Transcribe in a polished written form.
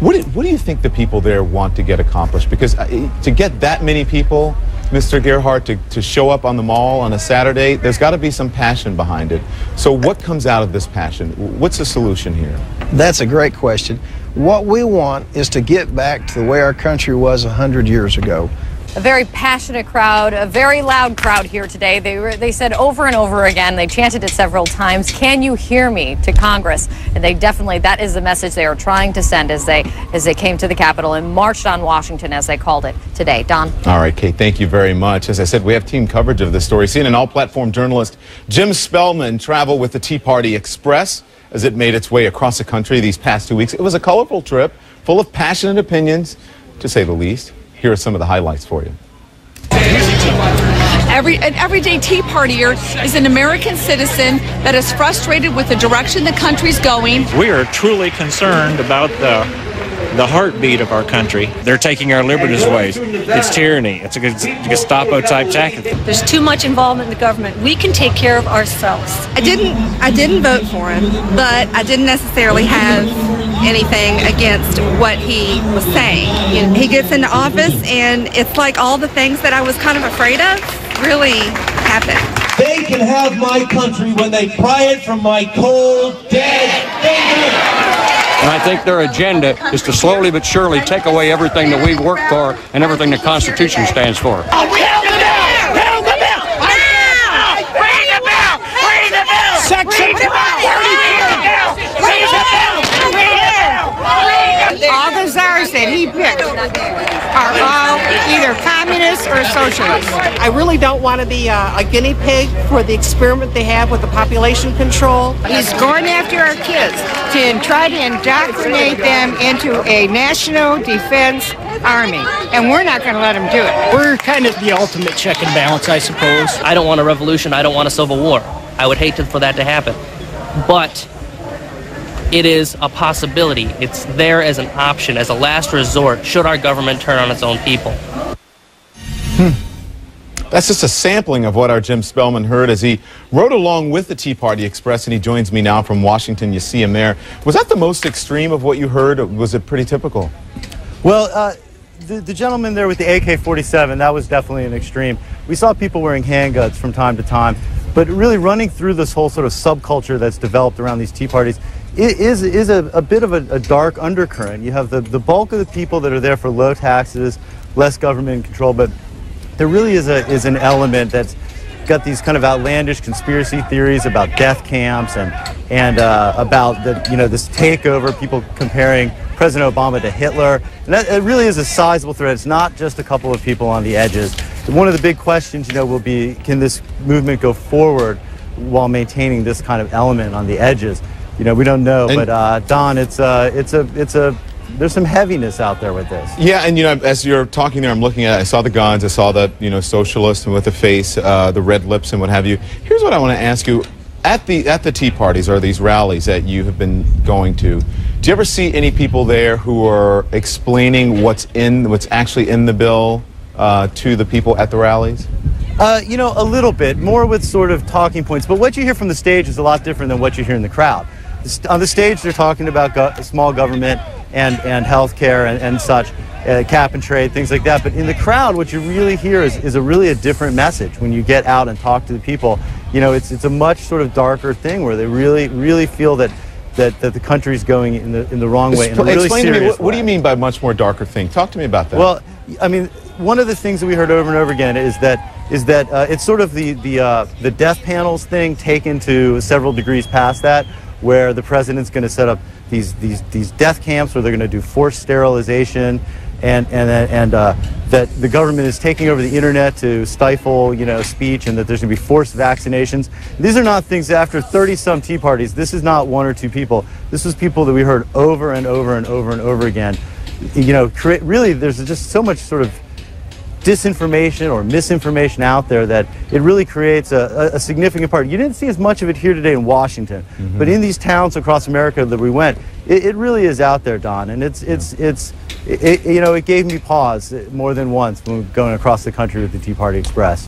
What do you think the people there want to get accomplished? Because to get that many people, Mr. Gerhardt, to show up on the mall on a Saturday, there's got to be some passion behind it. So what comes out of this passion? What's the solution here? That's a great question. What we want is to get back to the way our country was 100 years ago. A very passionate crowd, a very loud crowd here today. They said over and over again, they chanted it several times, "Can you hear me?" to Congress. And they definitely, that is the message they are trying to send as they came to the Capitol and marched on Washington, as they called it today. Don? All right, Kate, thank you very much. As I said, we have team coverage of this story. CNN all-platform journalist Jim Spellman traveled with the Tea Party Express as it made its way across the country these past 2 weeks. It was a colorful trip, full of passionate opinions, to say the least. Here are some of the highlights for you. An everyday Tea Partier is an American citizen that is frustrated with the direction the country's going. We are truly concerned about the heartbeat of our country. They're taking our liberties away. It's tyranny. It's a Gestapo-type tactic. There's too much involvement in the government. We can take care of ourselves. I didn't vote for him, but I didn't necessarily have anything against what he was saying. You know, he gets into office and it's like all the things that I was kind of afraid of really happen. They can have my country when they pry it from my cold, dead fingers. And I think their agenda is to slowly but surely take away everything that we work for and everything the Constitution stands for. Oh, we have the bill! Held the bill! Bring the bill! Bring the bill! Section 34! All the czars that he picked are all either communists or socialists. I really don't want to be a guinea pig for the experiment they have with the population control. He's going after our kids to try to indoctrinate them into a national defense army, and we're not going to let him do it. We're kind of the ultimate check and balance, I suppose. I don't want a revolution. I don't want a civil war. I would hate for that to happen. But it is a possibility. It's there as an option, as a last resort, should our government turn on its own people. That's just a sampling of what our Jim Spellman heard as he rode along with the Tea Party Express, and he joins me now from Washington. You see him there. Was that the most extreme of what you heard, or was it pretty typical? Well, the gentleman there with the AK-47, that was definitely an extreme. We saw people wearing handguns from time to time, but really running through this whole sort of subculture that's developed around these Tea Parties is a bit of a dark undercurrent. You have the bulk of the people that are there for low taxes, less government control, but there really is an element that's got these kind of outlandish conspiracy theories about death camps and about this takeover, people comparing President Obama to Hitler. And that, it really is a sizable threat. It's not just a couple of people on the edges. One of the big questions, will be, can this movement go forward while maintaining this kind of element on the edges? We don't know, but Don, there's some heaviness out there with this. Yeah, and as you're talking there, I'm looking at it, I saw the guns, I saw the socialist and with the face, the red lips and what have you. Here's what I want to ask you. At the Tea Parties or these rallies that you have been going to, do you ever see any people there who are explaining what's actually in the bill to the people at the rallies? A little bit, more with sort of talking points, but what you hear from the stage is a lot different than what you hear in the crowd. On the stage, they're talking about small government and health care and such, cap and trade, things like that. But in the crowd, what you really hear is really a different message when you get out and talk to the people. It's a much sort of darker thing where they really feel that the country's going in the wrong way. In a really explain to me, what way. do you mean by much more darker thing? Talk to me about that. Well, I mean, one of the things that we heard over and over again is that it's sort of the death panels thing taken to several degrees past that, where the president's going to set up these death camps where they're going to do forced sterilization, and that the government is taking over the internet to stifle speech, and that there's going to be forced vaccinations. These are not things after 30-some Tea Parties. This is not one or two people. This was people that we heard over and over and over and over again. Really, there's just so much sort of disinformation or misinformation out there that it really creates a significant part. You didn't see as much of it here today in Washington, but in these towns across America that we went, it really is out there, Don, and it gave me pause more than once when we were going across the country with the Tea Party Express.